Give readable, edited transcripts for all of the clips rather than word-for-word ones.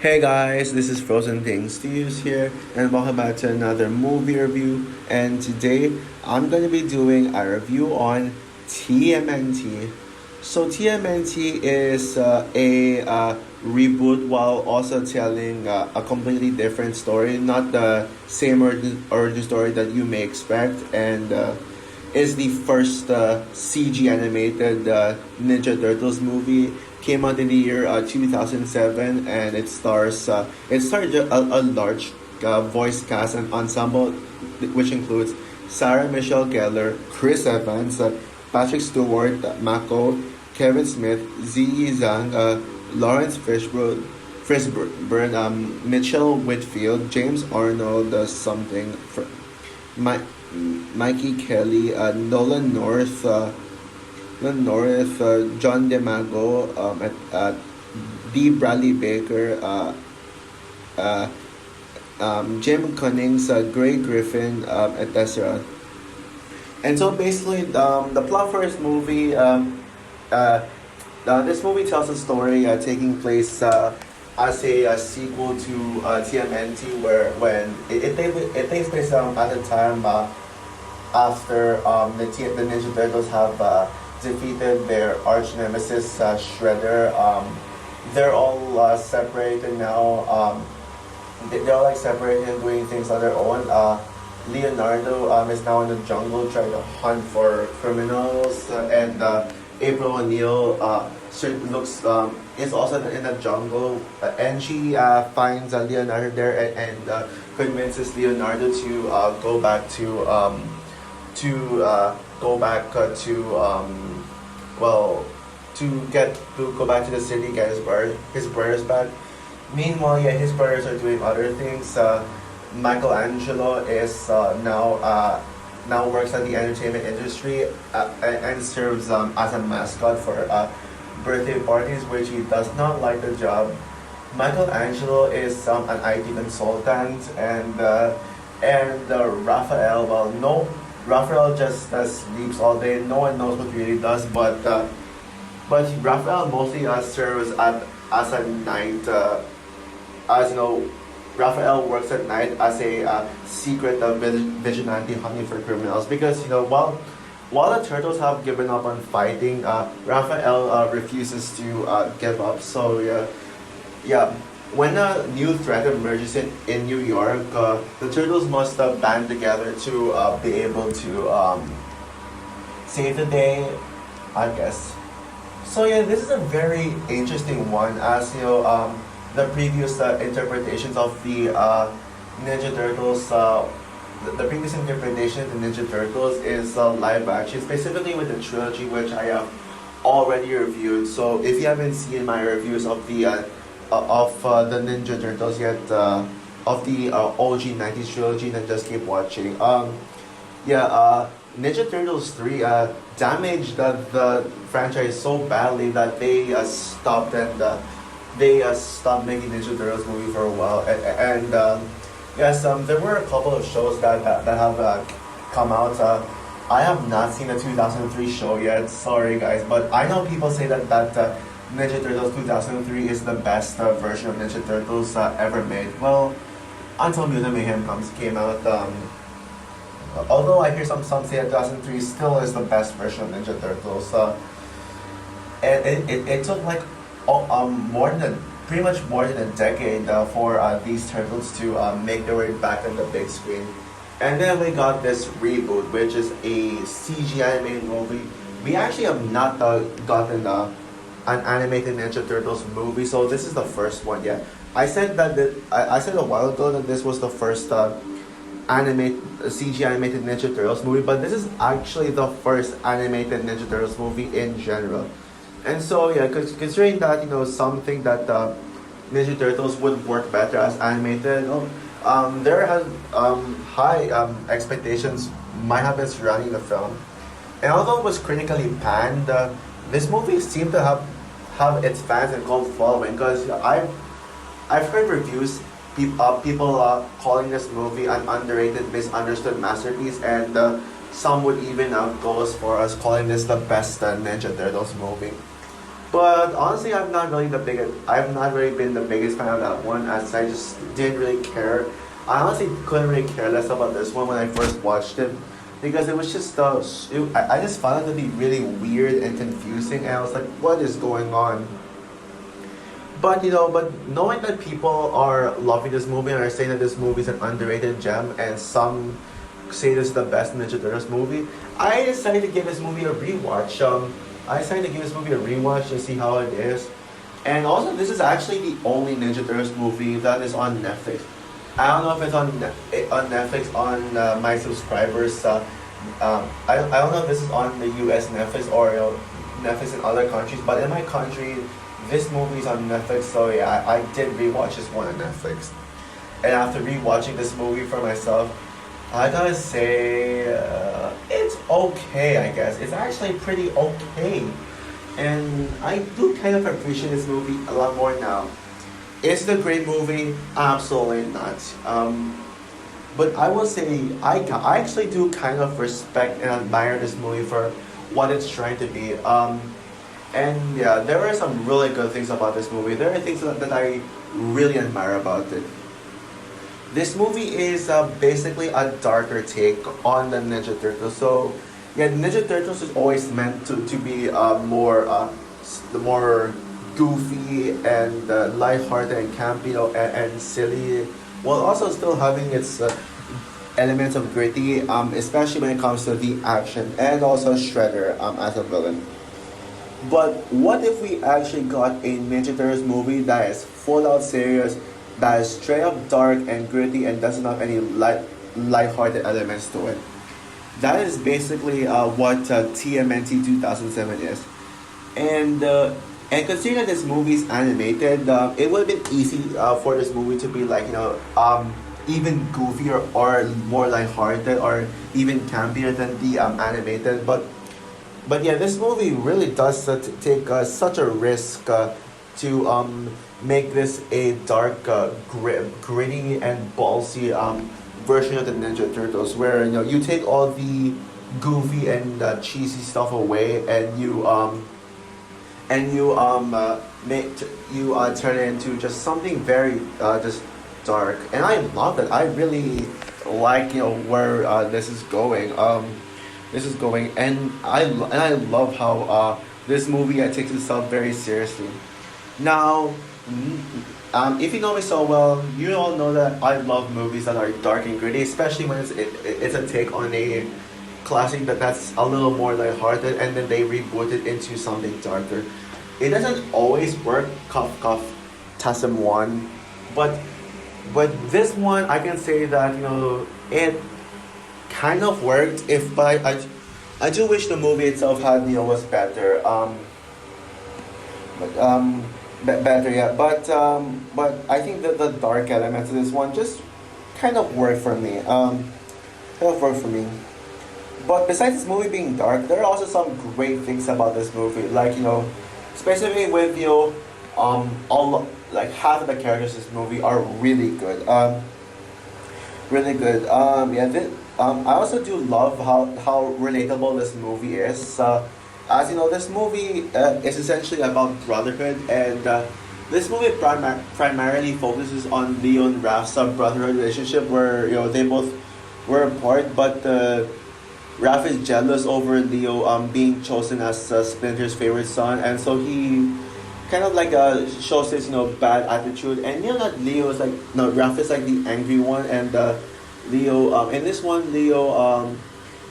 Hey guys, this is Frozen Things Steve's here, and welcome back to another movie review. And today I'm going to be doing a review on TMNT. So, TMNT is a reboot while also telling a completely different story, not the same origin story that you may expect, and is the first CG animated Ninja Turtles movie. Came out in the year 2007, and it stars a large voice cast and ensemble, which includes Sarah Michelle Gellar, Chris Evans, Patrick Stewart, Mako, Kevin Smith, Ziyi Zhang, Lawrence Fishburne, Mitchell Whitfield, James Arnold, Mi- Mikey Kelly, Nolan North, John DeMago, D. Bradley Baker, uh, Jim Cunnings, Gray Griffin, etc. And so basically, the plot for this movie, this movie tells a story taking place as a sequel to TMNT, where when it takes place at the time after the Ninja Turtles have defeated their arch nemesis Shredder. They're all separated now. They're all like separated and doing things on their own. Leonardo is now in the jungle trying to hunt for criminals, and April O'Neil looks is also in the jungle, and she finds Leonardo there and convinces Leonardo to go back to go back to well to go back to the city, get his brothers back. Meanwhile, yeah, his brothers are doing other things. Michelangelo is now works at the entertainment industry and serves as a mascot for birthday parties, which he does not like the job. Michelangelo is an IT consultant, and Raphael, well, no, Raphael just sleeps all day. No one knows what he really does, but Raphael mostly serves as a night, as you know, Raphael works at night as a secret vigilante hunting for criminals, because while the turtles have given up on fighting, Raphael refuses to give up. So yeah, when a new threat emerges in New York, the turtles must band together to be able to save the day, I guess. So yeah, this is a very interesting one, as the previous interpretations of the Ninja Turtles. The previous interpretation of the Ninja Turtles is live action, specifically with the trilogy, which I have already reviewed. So if you haven't seen my reviews of the Ninja Turtles yet, of the OG 90s trilogy, then just keep watching. Ninja Turtles 3 damaged the franchise so badly that they stopped making Ninja Turtles movie for a while. And yes, there were a couple of shows that have come out. I have not seen the 2003 show yet. Sorry, guys, but I know people say that Ninja Turtles 2003 is the best version of Ninja Turtles ever made. Well, until Mutant Mayhem came out. Although I hear some say that 2003 still is the best version of Ninja Turtles. And it took like pretty much more than a decade for these turtles to make their way back on the big screen. And then we got this reboot, which is a CG animated movie. We actually have not gotten an animated Ninja Turtles movie, so this is the first one. Yeah, I said I said a while ago that this was the first CG animated Ninja Turtles movie, but this is actually the first animated Ninja Turtles movie in general. And so yeah, considering that something that Ninja Turtles would work better as animated, there has high expectations might have been surrounding the film. And although it was critically panned, this movie seemed to have its fans and cult following, because I've heard reviews people calling this movie an underrated, misunderstood masterpiece, and some would even go as far as calling this the best Ninja Turtles movie. But honestly, I've not really been the biggest fan of that one, as I just didn't really care. I honestly couldn't really care less about this one when I first watched it, because it was just I just found it to be really weird and confusing, and I was like, what is going on? But but knowing that people are loving this movie and are saying that this movie is an underrated gem, and some say this is the best Ninja Turtles movie, I decided to give this movie a rewatch. I decided to give this movie a rewatch to see how it is. And also, this is actually the only Ninja Turtles movie that is on Netflix. I don't know if it's on Netflix on my subscribers. I don't know if this is on the U.S. Netflix or Netflix in other countries, but in my country, this movie is on Netflix. So yeah, I did rewatch this one on Netflix. And after rewatching this movie for myself, I gotta say, it's okay, I guess. It's actually pretty okay. And I do kind of appreciate this movie a lot more now. Is it a great movie? Absolutely not. But I will say, I actually do kind of respect and admire this movie for what it's trying to be. And yeah, there are some really good things about this movie. There are things that I really admire about it. This movie is basically a darker take on the Ninja Turtles. So, yeah, Ninja Turtles is always meant to be the more goofy and lighthearted and campy, and silly, while also still having its elements of gritty, especially when it comes to the action, and also Shredder as a villain. But what if we actually got a Ninja Turtles movie that is full out serious, that is straight up dark and gritty and doesn't have any light-hearted elements to it? That is basically what TMNT 2007 is. And considering that this movie is animated, it would have been easy for this movie to be like, even goofier or more lighthearted or even campier than the animated. But yeah, this movie really does take such a risk to make this a dark, gritty and ballsy version of the Ninja Turtles, where you take all the goofy and cheesy stuff away, and you turn it into just something very just dark. And I love it. I really like where this is going. And I love how this movie takes itself very seriously. Now, if you know me so well, you all know that I love movies that are dark and gritty, especially when it's a take on a classic that's a little more lighthearted, and then they reboot it into something darker. It doesn't always work, cough cough, Tassim one, but this one I can say that it kind of worked. But I do wish the movie itself had was better. But better, yeah. But I think that the dark elements of this one just kind of work for me. Kind of work for me. But besides this movie being dark, there are also some great things about this movie. Like specifically with all like half of the characters in this movie are really good. Really good. Yeah. I also do love how relatable this movie is. As you know, this movie is essentially about brotherhood, and this movie primarily focuses on Leo and Raph's brotherhood relationship, where they both were apart, but Raph is jealous over Leo being chosen as Splinter's favorite son, and so he kind of like shows his bad attitude, and that Leo is like no Raph is like the angry one, and Leo in this one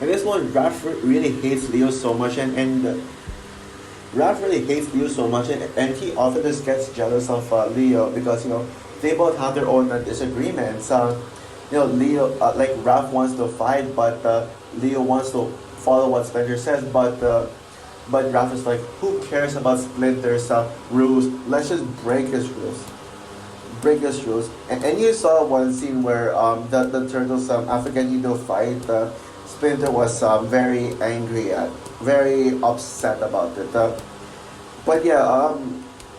Raph really hates Leo so much, and Raph really hates Leo so much, and he often just gets jealous of Leo, because they both have their own disagreements. Leo like Raph wants to fight, but Leo wants to follow what Splinter says, but Raph is like, who cares about Splinter's rules? Let's just break his rules. Break his rules. And you saw one scene where the turtles after getting into a fight, Splinter was very angry very upset about it. But yeah,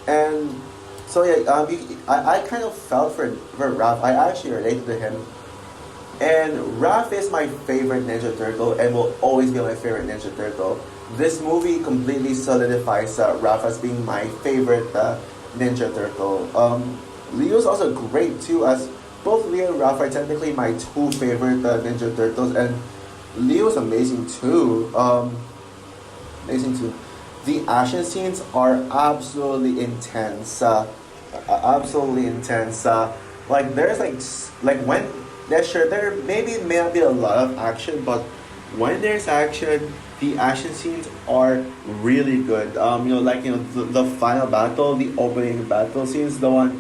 and so yeah, I kind of felt for Raph. I actually related to him. And Raph is my favorite Ninja Turtle and will always be my favorite Ninja Turtle. this movie completely solidifies Raph as being my favorite Ninja Turtle. Leo's also great too, as both Leo and Raph are technically my two favorite Ninja Turtles, and Leo's amazing too. Amazing too. The action scenes are absolutely intense. Absolutely intense. Like there's like when yeah sure there maybe may not be a lot of action, but when there's action, the action scenes are really good. Like the final battle, the opening battle scenes, the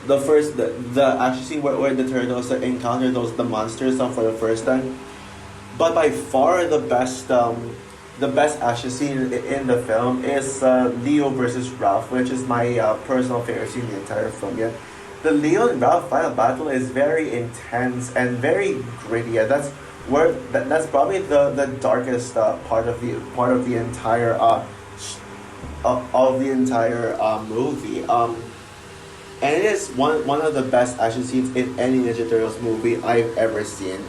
action scene where the turtles encounter the monsters for the first time. But by far the best action scene in the film is Leo versus Ralph, which is my personal favorite scene in the entire film. Yeah, the Leo and Ralph final battle is very intense and very gritty. Yeah, that's probably the darkest part of the entire of the entire movie. And it is one of the best action scenes in any Ninja Turtles movie I've ever seen.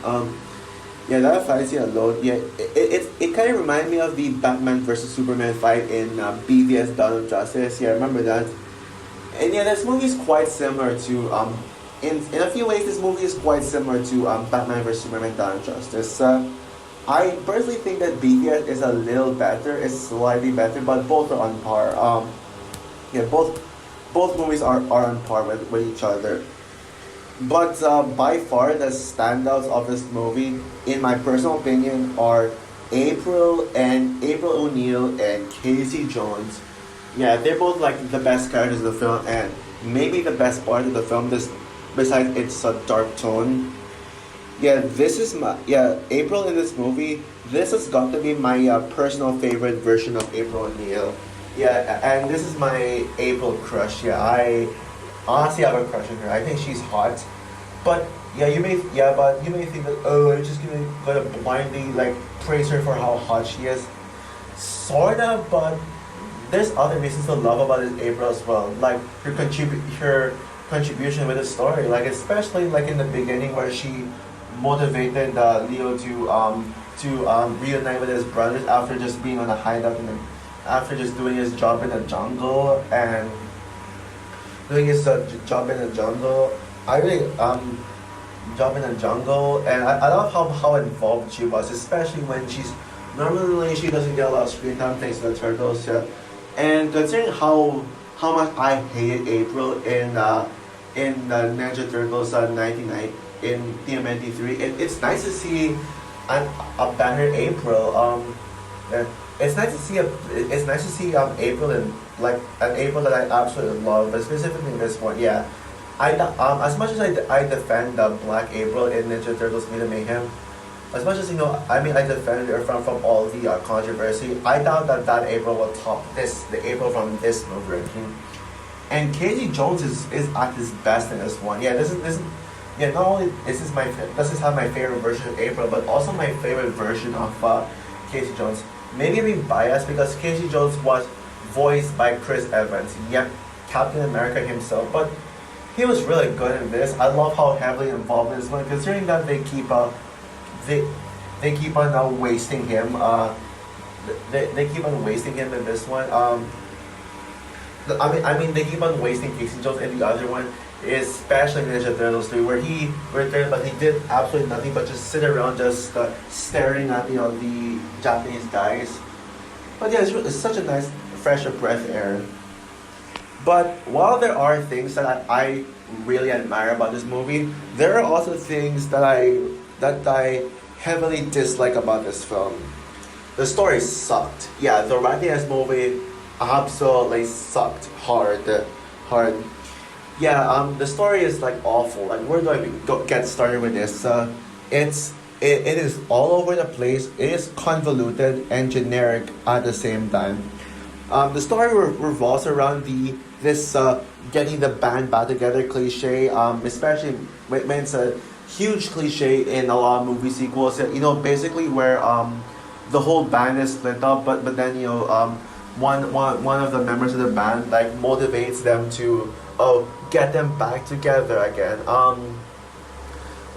Yeah, that fight scene alone, yeah, it kind of reminded me of the Batman versus Superman fight in BVS Dawn of Justice. Yeah, I remember that. And yeah, this movie is quite similar to in a few ways, this movie is quite similar to Batman vs Superman: Dawn of Justice. I personally think that BVS is a little better, is slightly better, but both are on par. Yeah, both movies are on par with each other. But by far, the standouts of this movie, in my personal opinion, are April O'Neil and Casey Jones. Yeah, they're both like the best characters of the film, and maybe the best part of the film. This, besides its dark tone. Yeah, this is my April in this movie. This has got to be my personal favorite version of April O'Neil. Yeah, and this is my April crush. Yeah, I honestly have a crush on her. I think she's hot, but but you may think that I'm just gonna blindly like praise her for how hot she is. Sorta, but there's other reasons to love about this April as well, like her contribution with the story, like especially like in the beginning where she motivated Leo to reunite with his brothers after just being on a hideout after just doing his job in the jungle and doing his job in the jungle. I really job in the jungle, and I love how involved she was, especially when normally she doesn't get a lot of screen time thanks to the turtles. Yeah. And considering how much I hated April in Ninja Turtles 99 in TMNT 3, it's nice to see a better April. It's nice to see April in like an April that I absolutely love, but specifically this one, yeah. As much as I defend the Black April in Ninja Turtles: Meet the Mayhem, as much as I defend her from all the controversy. I doubt that April will top the April from this movie. And Casey Jones is at his best in this one. Yeah, not only this is my favorite version of April, but also my favorite version of Casey Jones. Maybe I'm being biased because Casey Jones was voiced by Chris Evans. Yep, Captain America himself, but he was really good in this. I love how heavily involved in this one, considering that they keep on wasting him. They keep on wasting him in this one. They keep on wasting Casey Jones in the other one, especially Ninja Turtles 3, where he returned, but he did absolutely nothing but just sit around, just staring at the Japanese guys. But yeah, it's such a nice, fresh breath air. But while there are things that I really admire about this movie, there are also things that I heavily dislike about this film. The story sucked. Yeah, the writing in this movie absolutely sucked hard. Yeah, the story is like awful. Like, where do I get started with this? It is all over the place. It is convoluted and generic at the same time. The story revolves around this getting the band back together cliche, especially when it's a huge cliche in a lot of movie sequels. Basically where the whole band is split up, but then one of the members of the band like motivates them to get them back together again.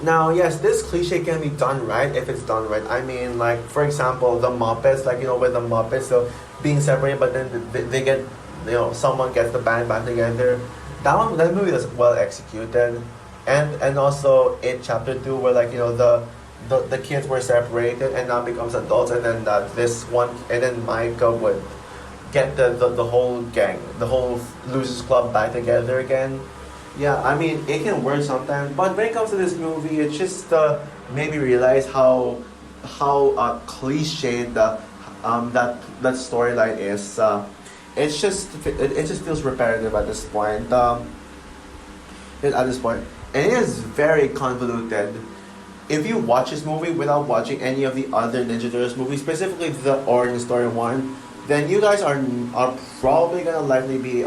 Now, yes, this cliche can be done right if it's done right. I mean, like for example, the Muppets, like with the Muppets, so being separated, but then they get, someone gets the band back together. That movie was well executed, and also in Chapter Two, where like the kids were separated and now becomes adults, and then this one, and then Micah would get the whole gang, the whole Losers Club back together again. Yeah, I mean it can work sometimes, but when it comes to this movie, it just made me realize how cliched that storyline is. It just feels repetitive at this point. At this point, and it is very convoluted. If you watch this movie without watching any of the other Ninja Turtles movies, specifically the origin story one, then you guys are probably gonna likely be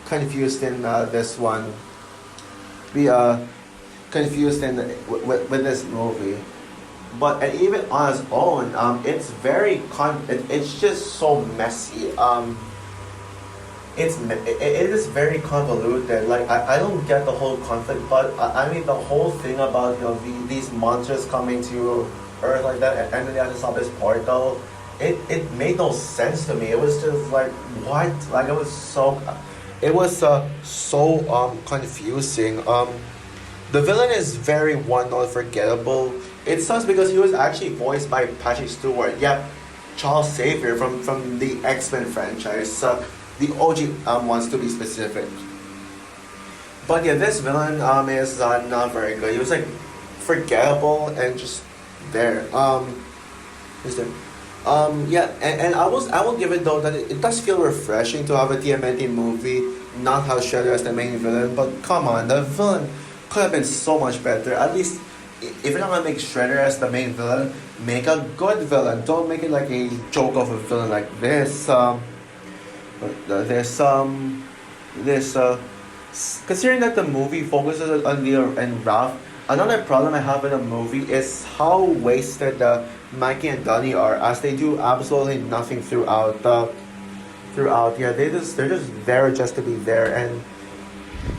confused in this one. Be confused in with this movie. But and even on its own, it's it's just so messy. It is very convoluted. Like I don't get the whole conflict, but I mean the whole thing about these monsters coming to Earth like that, and then they have to stop this portal. It made no sense to me. It was just like what? Like it was so confusing. The villain is very one note forgettable. It sucks because he was actually voiced by Patrick Stewart. Yeah, Charles Xavier from the X-Men franchise. The OG wants to be specific. But yeah, this villain is not very good. He was like forgettable and just there. Is there? Yeah, and I will give it though that it does feel refreshing to have a TMNT movie not have Shredder as the main villain. But come on, the villain could have been so much better. At least if you're not gonna make Shredder as the main villain, make a good villain. Don't make it like a joke of a villain like this. There's considering that the movie focuses on Leo and Ralph. Another problem I have with the movie is how wasted Mikey and Donnie are, as they do absolutely nothing throughout. Yeah, they're just there just to be there, and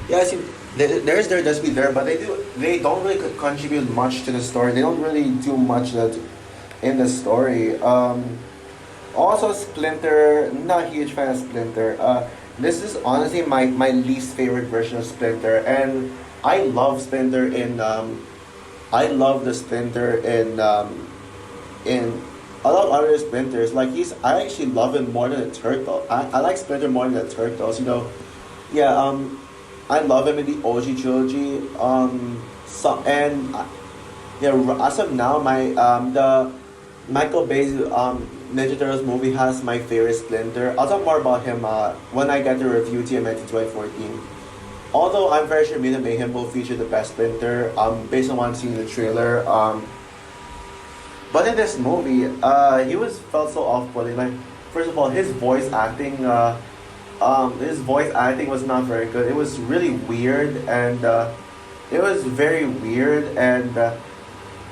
yeah, see, they're there just to be there, but they don't really contribute much to the story. They don't really do much in the story. Also, Splinter, not a huge fan of Splinter. This is honestly my least favorite version of Splinter, and I love Splinter I love the Splinter in a lot of other Splinters. Like I actually love him more than the Turtle. I like Splinter more than the Turtles. Yeah. I love him in the OG trilogy. Yeah, as of now, the Michael Bay's Ninja Turtles movie has my favorite Splinter. I'll talk more about him when I get to review TMNT 2014. Although I'm very sure Mutant Mayhem will feature the best Splinter, based on what I'm seeing in the trailer. But in this movie, he felt so off-putting. Like, first of all, his voice acting was not very good. It was really weird, and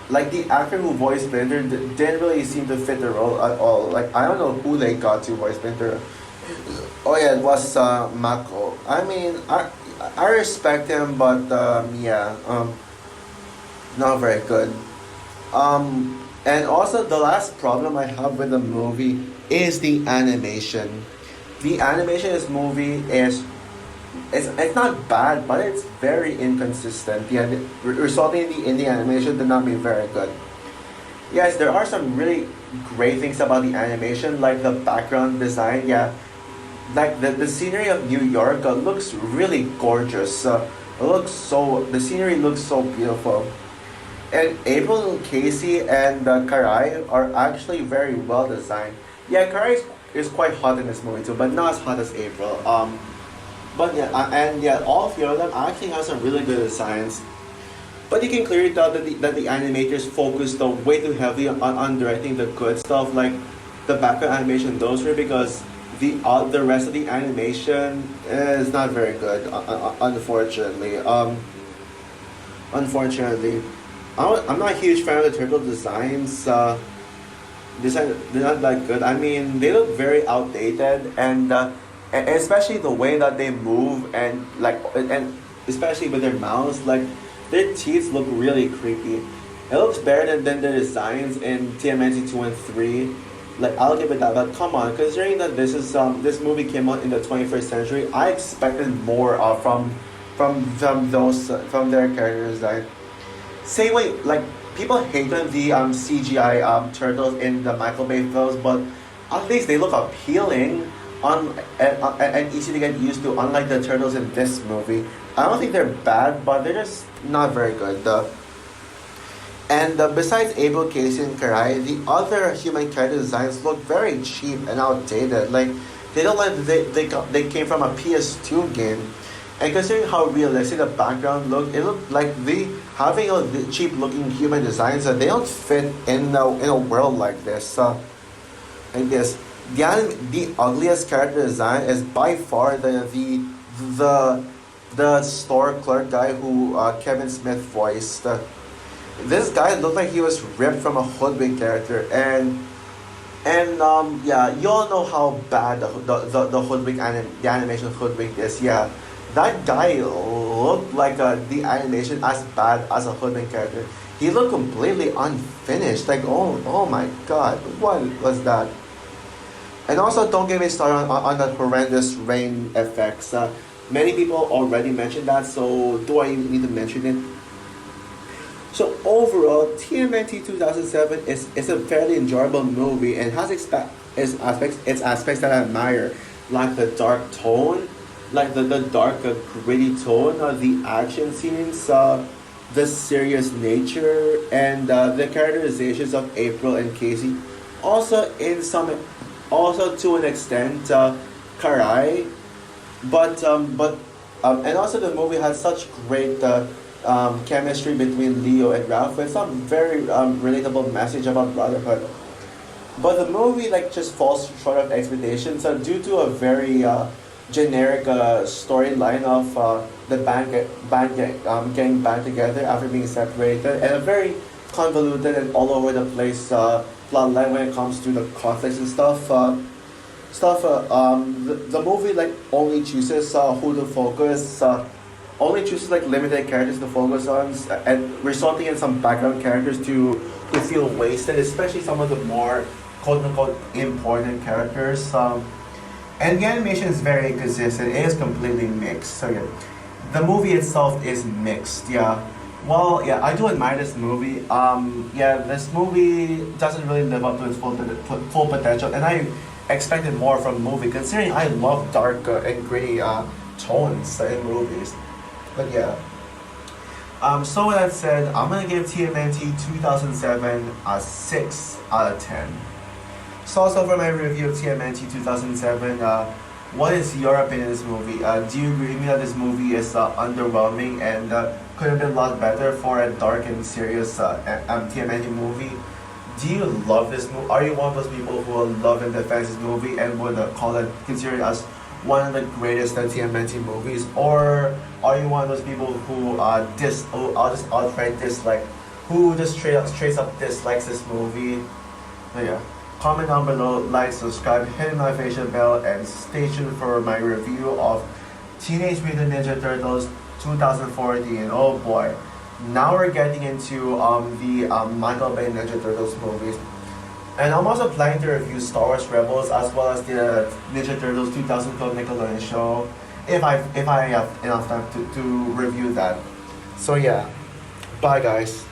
like the actor who voiced Splinter didn't really seem to fit the role at all. Like I don't know who they got to voice Splinter. Oh yeah, it was Mako. I mean, I respect him, but yeah, not very good. And also the last problem I have with the movie is the animation. The animation in this movie it's not bad, but it's very inconsistent. The resulting in the animation did not be very good. Yes, there are some really great things about the animation, like the background design. Yeah, like the scenery of New York looks really gorgeous. The scenery looks so beautiful. And April Casey and Karai are actually very well designed. Yeah, Karai is quite hot in this movie too, but not as hot as April. But yeah, and yeah, all three of them actually have some really good designs. But you can clearly tell that the animators focused way too heavily on directing the good stuff, like the background animation, those three, because the rest of the animation is not very good, unfortunately. Unfortunately, I'm not a huge fan of the turtle designs. They're not that good. I mean, they look very outdated, and especially the way that they move, and especially with their mouths, like their teeth look really creepy. It looks better than the designs in TMNT 2 and 3. Like, I'll give it that, but come on, considering that this movie came out in the 21st century, I expected more from those from their character design. Same way, like, people hated the CGI turtles in the Michael Bay films, but at least they look appealing and easy to get used to, unlike the turtles in this movie. I don't think they're bad, but they're just not very good. And besides Abel, Casey, and Karai, the other human character designs look very cheap and outdated. Like, they don't like they came from a PS2 game. And considering how realistic the background looked, it looked like having the cheap looking human designs that they don't fit in a world like this. Like this, the ugliest character design is by far the store clerk guy who Kevin Smith voiced. This guy looked like he was ripped from a Hoodwink character, and yeah, you all know how bad the Hoodwink the animation Hoodwink is. Yeah, that guy looked like the animation as bad as a Hoodwink character. He looked completely unfinished. Like, oh my god, what was that? And also, don't get me started on the horrendous rain effects. Many people already mentioned that, so do I even need to mention it? So overall, TMNT 2007 is a fairly enjoyable movie and has its aspects that I admire, like the dark tone, like the dark gritty tone of the action scenes, the serious nature, and the characterizations of April and Casey. Also to an extent, Karai, and also the movie has such great chemistry between Leo and Ralph, with some very relatable message about brotherhood. But the movie just falls short of expectations due to a very generic storyline of the getting back together after being separated, and a very convoluted and all over the place plotline when it comes to the conflicts and stuff. The movie only chooses who to focus. Only chooses limited characters to focus on, and resulting in some background characters to feel wasted, especially some of the more quote unquote important characters. And the animation is very inconsistent. It is completely mixed. So yeah, the movie itself is mixed. Yeah. Well, yeah, I do admire this movie. Yeah, this movie doesn't really live up to its full potential, and I expected more from the movie, considering I love dark and gritty tones in movies. But yeah. So with that said, I'm gonna give TMNT 2007 a 6 out of 10. So also for my review of TMNT 2007, what is your opinion of this movie? Do you agree with me that this movie is underwhelming and could have been a lot better for a dark and serious TMNT movie? Do you love this movie? Are you one of those people who love and defend this movie and would consider it as one of the greatest TMNT movies? Or are you one of those people who just outright dislike, who just straight up dislikes this movie? So yeah. Comment down below, like, subscribe, hit the notification bell, and stay tuned for my review of Teenage Mutant Ninja Turtles 2014. Oh boy. Now we're getting into the Michael Bay Ninja Turtles movies. And I'm also planning to review Star Wars Rebels as well as the Ninja Turtles 2012 Nickelodeon show if I have enough time to review that. So yeah. Bye guys.